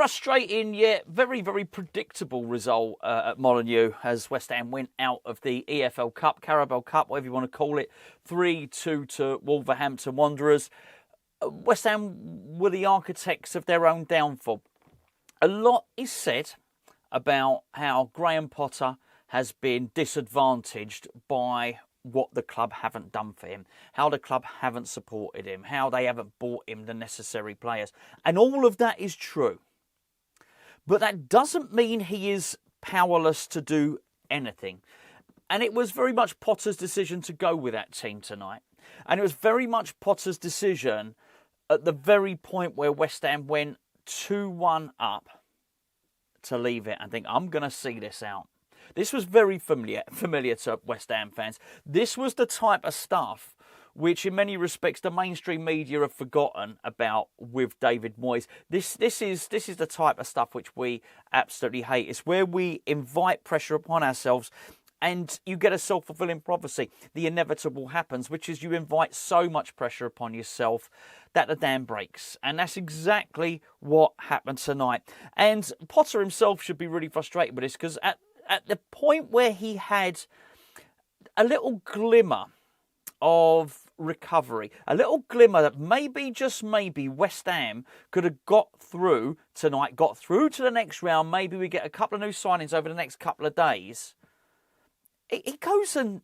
frustrating yet very, very predictable result at Molineux as West Ham went out of the EFL Cup, Carabao Cup, whatever you want to call it, 3-2 to Wolverhampton Wanderers. West Ham were the architects of their own downfall. A lot is said about how Graham Potter has been disadvantaged by what the club haven't done for him, how the club haven't supported him, how they haven't bought him the necessary players. And all of that is true. But that doesn't mean he is powerless to do anything. And it was very much Potter's decision to go with that team tonight. And it was very much Potter's decision at the very point where West Ham went 2-1 up to leave it and think, I'm going to see this out. This was very familiar to West Ham fans. This was the type of stuff which in many respects the mainstream media have forgotten about with David Moyes. This is the type of stuff which we absolutely hate. It's where we invite pressure upon ourselves and you get a self-fulfilling prophecy. The inevitable happens, which is you invite so much pressure upon yourself that the dam breaks. And that's exactly what happened tonight. And Potter himself should be really frustrated with this because at the point where he had a little glimmer of recovery, a little glimmer that maybe, just maybe, West Ham could have got through tonight, got through to the next round, maybe we get a couple of new signings over the next couple of days, he goes and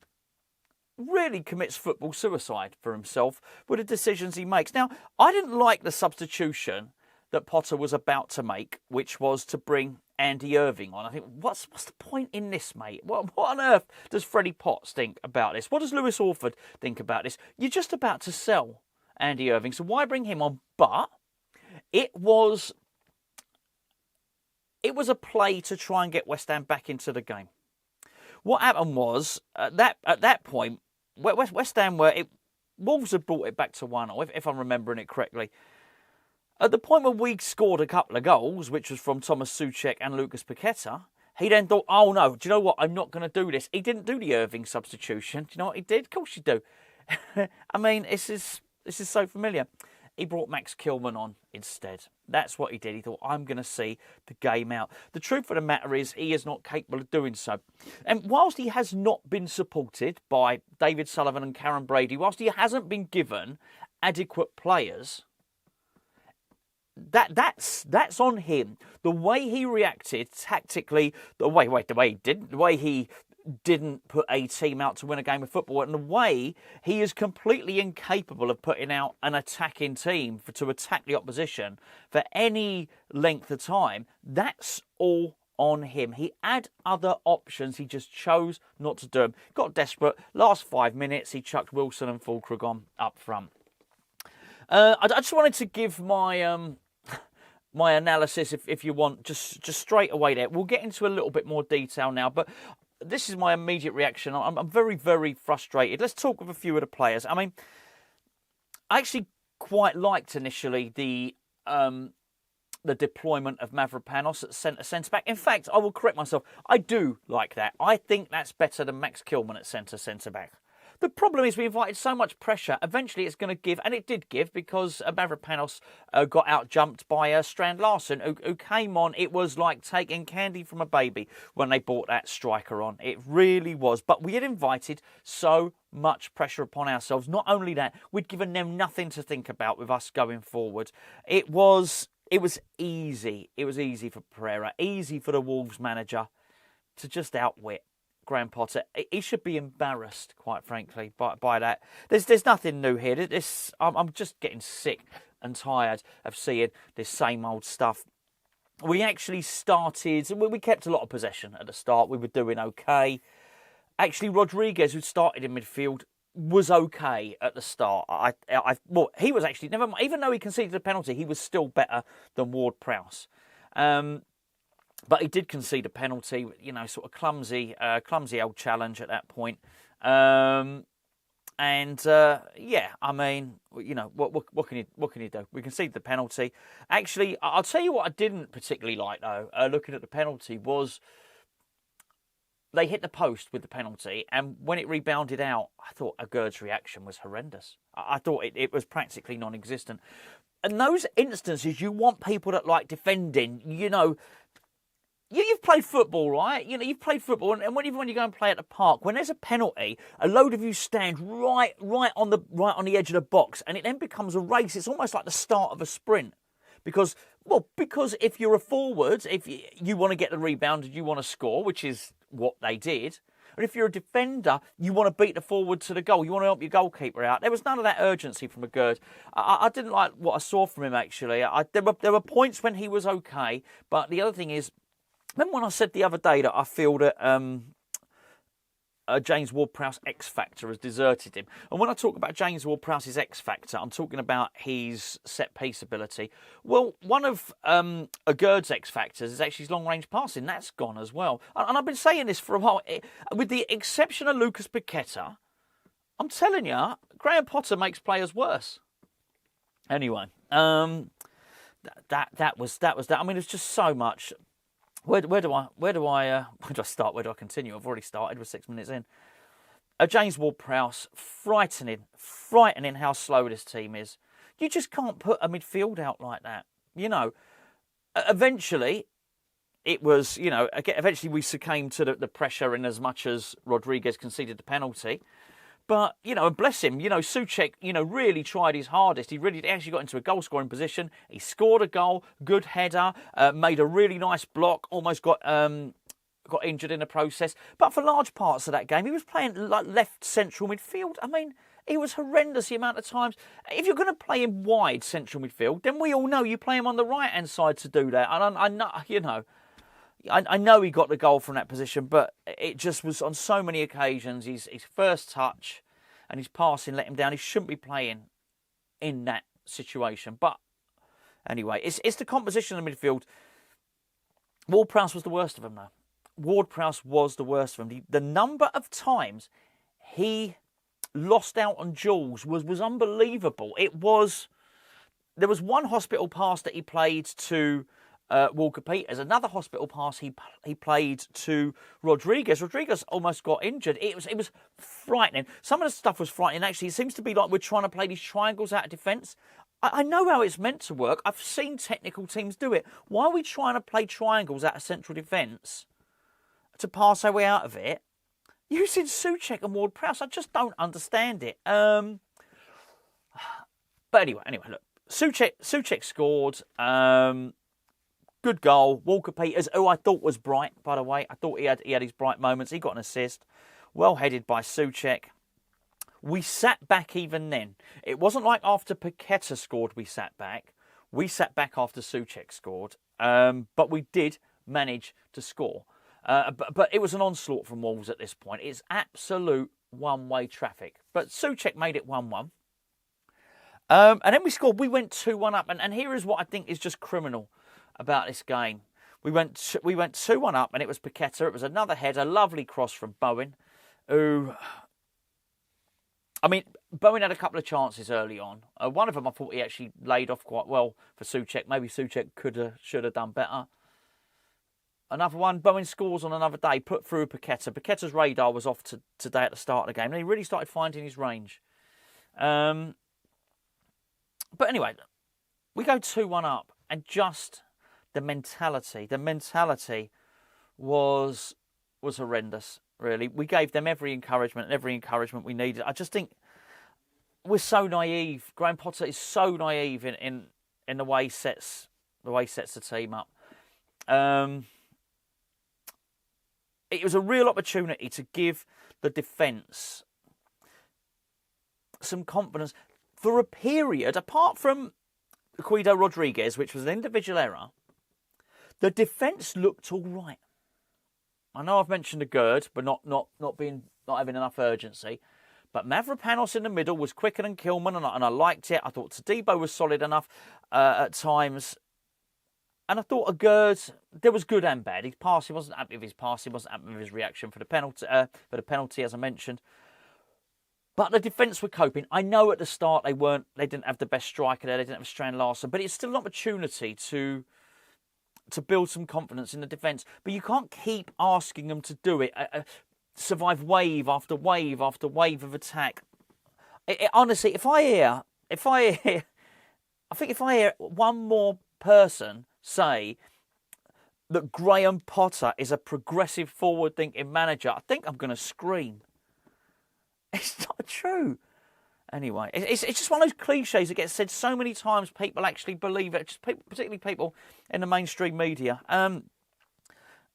really commits football suicide for himself with the decisions he makes. Now, I didn't like the substitution that Potter was about to make, which was to bring Andy Irving on. I think, what's the point in this, mate? What on earth does Freddie Potts think about this? What does Lewis Orford think about this? You're just about to sell Andy Irving, so why bring him on? But it was a play to try and get West Ham back into the game. What happened was, at that point, West Ham Wolves had brought it back to 1-0, if I'm remembering it correctly. At the point where we scored a couple of goals, which was from Tomáš Souček and Lucas Paquetá, he then thought, oh no, do you know what? I'm not going to do this. He didn't do the Irving substitution. Do you know what he did? Of course you do. I mean, this is so familiar. He brought Max Kilman on instead. That's what he did. He thought, I'm going to see the game out. The truth of the matter is he is not capable of doing so. And whilst he has not been supported by David Sullivan and Karen Brady, whilst he hasn't been given adequate players, that's on him. The way he reacted tactically, the way he didn't put a team out to win a game of football, and the way he is completely incapable of putting out an attacking team to attack the opposition for any length of time, that's all on him. He had other options, he just chose not to do them. Got desperate. Last 5 minutes, he chucked Wilson and Fulkrug on up front. I just wanted to give my my analysis, if you want, just straight away there. We'll get into a little bit more detail now, but this is my immediate reaction. I'm very, very frustrated. Let's talk with a few of the players. I mean, I actually quite liked initially the deployment of Mavropanos at centre-back. In fact, I will correct myself. I do like that. I think that's better than Max Kilman at centre-back. The problem is we invited so much pressure. Eventually it's going to give, and it did give, because Mavropanos got out-jumped by Strand Larsen, who came on. It was like taking candy from a baby when they brought that striker on. It really was. But we had invited so much pressure upon ourselves. Not only that, we'd given them nothing to think about with us going forward. It was easy. It was easy for Pereira, easy for the Wolves manager to just outwit Graham Potter. He should be embarrassed, quite frankly, by that. There's nothing new here. I'm just getting sick and tired of seeing this same old stuff. We actually started. We kept a lot of possession at the start. We were doing okay. Actually, Rodriguez, who started in midfield, was okay at the start. He was actually never. Even though he conceded a penalty, he was still better than Ward-Prowse. But he did concede a penalty, sort of clumsy old challenge at that point. I mean, what can you do? We conceded the penalty. Actually, I'll tell you what I didn't particularly like, though, looking at the penalty, was they hit the post with the penalty, and when it rebounded out, I thought Agurd's reaction was horrendous. I thought it was practically non-existent. in those instances, you want people that like defending. You know, you've played football, right? You know, you've played football, and when you go and play at the park, when there's a penalty, a load of you stand right on the edge of the box, and it then becomes a race. It's almost like the start of a sprint, because if you're a forward, if you want to get the rebound and you want to score, which is what they did. And if you're a defender, you want to beat the forward to the goal. You want to help your goalkeeper out. There was none of that urgency from a Gerd. I didn't like what I saw from him, actually. There were points when he was okay. But the other thing is, remember when I said the other day that I feel that James Ward-Prowse X Factor has deserted him? And when I talk about James Ward-Prowse's X Factor, I'm talking about his set-piece ability. Well, one of a Gerd's X Factors is actually his long-range passing. That's gone as well. And I've been saying this for a while. With the exception of Lucas Paquetá, I'm telling you, Graham Potter makes players worse. Anyway, that was that. I mean, there's just so much. Where do I start? Where do I continue? I've already started. We're 6 minutes in. James Ward-Prowse, frightening how slow this team is. You just can't put a midfield out like that. You know, eventually, it was, you know, eventually we succumbed to the pressure in as much as Rodriguez conceded the penalty. But, you know, and bless him, you know, Souček, you know, really tried his hardest. He actually got into a goal-scoring position. He scored a goal, good header, made a really nice block, almost got injured in the process. But for large parts of that game, he was playing like left central midfield. I mean, he was horrendous the amount of times. If you're going to play him wide central midfield, then we all know you play him on the right-hand side to do that. And I know, you know, I know he got the goal from that position, but it just was on so many occasions. His first touch and his passing let him down. He shouldn't be playing in that situation. But anyway, it's the composition of the midfield. Ward-Prowse was the worst of them, though. Ward-Prowse was the worst of them. The number of times he lost out on duels was unbelievable. There was one hospital pass that he played to Walker Peters, another hospital pass he played to Rodriguez. Rodriguez almost got injured. It was frightening. Some of the stuff was frightening. Actually, it seems to be like we're trying to play these triangles out of defence. I know how it's meant to work. I've seen technical teams do it. Why are we trying to play triangles out of central defence to pass our way out of it using Souček and Ward-Prowse? I just don't understand it. But anyway, look, Souček scored. Good goal. Walker Peters, who I thought was bright, by the way. I thought he had his bright moments. He got an assist. Well headed by Souček. We sat back even then. It wasn't like after Paquetá scored we sat back. We sat back after Souček scored. But we did manage to score. But it was an onslaught from Wolves at this point. It's absolute one-way traffic. But Souček made it 1-1. And then we scored. We went 2-1 up. And here is what I think is just criminal about this game. We went 2-1 up, and it was Paquetá. It was another header, lovely cross from Bowen, who, I mean, Bowen had a couple of chances early on. One of them I thought he actually laid off quite well for Souček. Maybe Souček should have done better. Another one, Bowen scores on another day, put through Paquetá. Paquetá's radar was off today at the start of the game, and he really started finding his range. But anyway, we go 2-1 up, and just the mentality was horrendous, really. We gave them every encouragement we needed. I just think we're so naive. Graham Potter is so naive in the way he sets the team up. It was a real opportunity to give the defence some confidence for a period, apart from Guido Rodriguez, which was an individual error. The defence looked all right. I know I've mentioned the Gerd, but not having enough urgency. But Mavropanos in the middle was quicker than Kilman, and I liked it. I thought Todibo was solid enough at times. And I thought a Gerd, there was good and bad. He wasn't happy with his pass. He wasn't happy with his reaction for the penalty, as I mentioned. But the defence were coping. I know at the start they didn't have the best striker there. They didn't have Strand Larsen, but it's still an opportunity to build some confidence in the defence. But you can't keep asking them to do it. Survive wave after wave after wave of attack. Honestly, if I hear I think if I hear one more person say that Graham Potter is a progressive, forward-thinking manager, I think I'm going to scream. It's not true. Anyway, it's just one of those cliches that gets said so many times, people actually believe it, just people, particularly people in the mainstream media.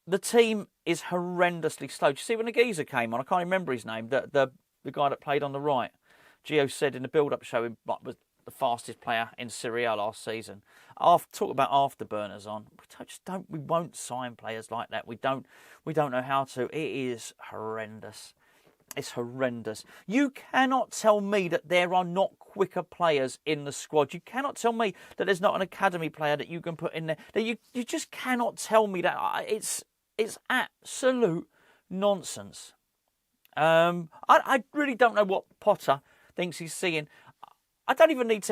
The team is horrendously slow. Do you see when the geezer came on? I can't remember his name, the guy that played on the right. Gio said in the build-up show he was the fastest player in Serie A last season. Talk about afterburners on. We won't sign players like that. We don't know how to. It is horrendous. It's horrendous. You cannot tell me that there are not quicker players in the squad. You cannot tell me that there's not an academy player that you can put in there. That you just cannot tell me that. It's absolute nonsense. I really don't know what Potter thinks he's seeing. I don't need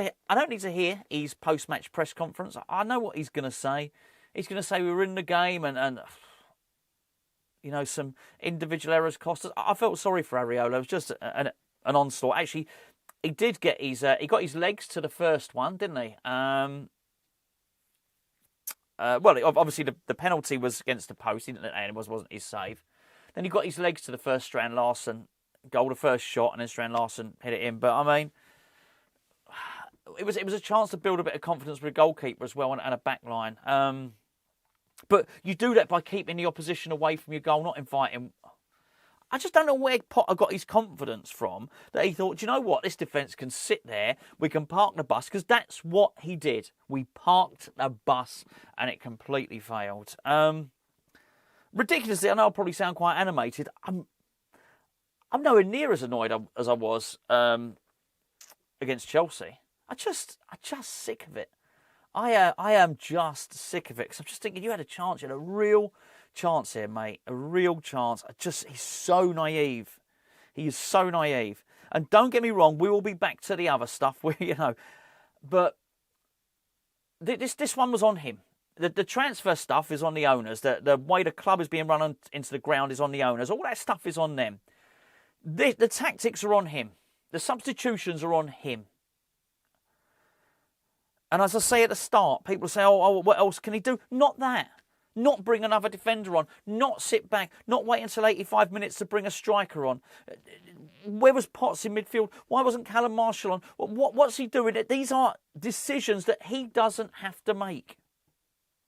to hear his post-match press conference. I know what he's going to say. He's going to say we were in the game and some individual errors cost us. I felt sorry for Areola. It was just an onslaught. Actually, he did get he got his legs to the first one, didn't he? Well, obviously the penalty was against the post, and it wasn't his save. Then he got his legs to the first Strand Larsen goal, the first shot, and then Strand Larsen hit it in. But I mean, it was a chance to build a bit of confidence with a goalkeeper as well and a back line. But you do that by keeping the opposition away from your goal, not inviting. I just don't know where Potter got his confidence from, that he thought, you know what, this defence can sit there, we can park the bus, because that's what he did. We parked the bus and it completely failed. Ridiculously, I know I'll probably sound quite animated. I'm nowhere near as annoyed as I was against Chelsea. I'm just sick of it. I am just sick of it, because I'm just thinking, you had a chance, you had a real chance here, mate, a real chance. He's so naive. He is so naive. And don't get me wrong, we will be back to the other stuff, but this one was on him. The transfer stuff is on the owners. The way the club is being run into the ground is on the owners. All that stuff is on them. The tactics are on him. The substitutions are on him. And as I say at the start, people say, oh, what else can he do? Not that. Not bring another defender on. Not sit back. Not wait until 85 minutes to bring a striker on. Where was Potts in midfield? Why wasn't Callum Marshall on? What's he doing? These are decisions that he doesn't have to make.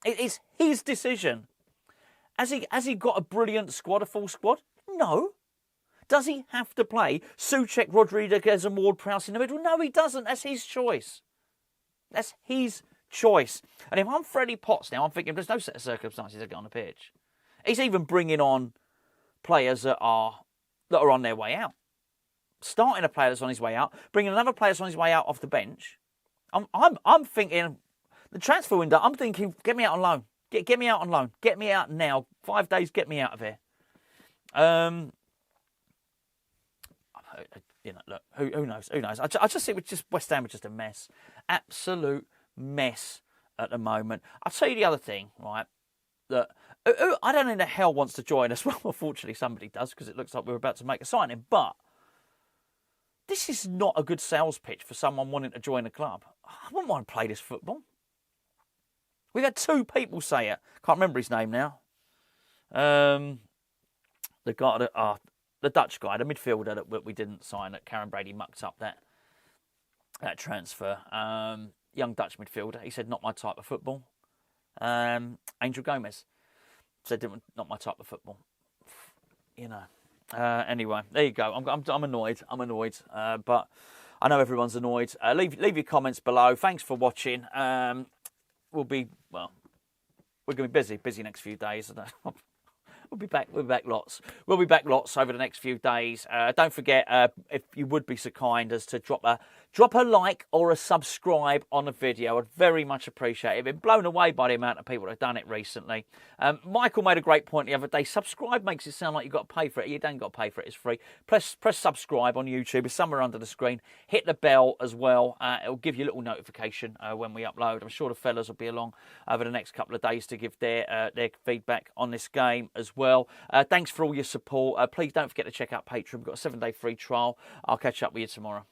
It is his decision. Has he got a brilliant squad, a full squad? No. Does he have to play Souček, Rodriguez and Ward-Prowse in the middle? No, he doesn't. That's his choice. That's his choice. And if I'm Freddie Potts now, I'm thinking there's no set of circumstances to get on the pitch. He's even bringing on players that are on their way out. Starting a player that's on his way out, bringing another player that's on his way out off the bench. I'm thinking the transfer window. I'm thinking, get me out on loan. Get me out on loan. Get me out now. 5 days. Get me out of here. Look, who knows? Who knows? I just think West Ham was just a mess. Absolute mess at the moment. I'll tell you the other thing, right? That I don't know who the hell wants to join us. Well, fortunately somebody does, because it looks like we're about to make a signing. But this is not a good sales pitch for someone wanting to join a club. I wouldn't want to play this football. We've had 2 people say it. Can't remember his name now. The guy, the Dutch guy, the midfielder that we didn't sign, that Karen Brady mucked up that transfer. Young Dutch midfielder. He said, not my type of football. Angel Gomez said, not my type of football. Anyway, there you go. I'm annoyed. But I know everyone's annoyed. Leave your comments below. Thanks for watching. We're going to be busy next few days. We'll be back lots. We'll be back lots over the next few days. Don't forget, if you would be so kind as to drop a like or a subscribe on the video. I'd very much appreciate it. I've been blown away by the amount of people that have done it recently. Michael made a great point the other day. Subscribe makes it sound like you've got to pay for it. You don't got to pay for it. It's free. Press subscribe on YouTube. It's somewhere under the screen. Hit the bell as well. It'll give you a little notification when we upload. I'm sure the fellas will be along over the next couple of days to give their feedback on this game as well. Thanks for all your support. Please don't forget to check out Patreon. We've got a 7-day free trial. I'll catch up with you tomorrow.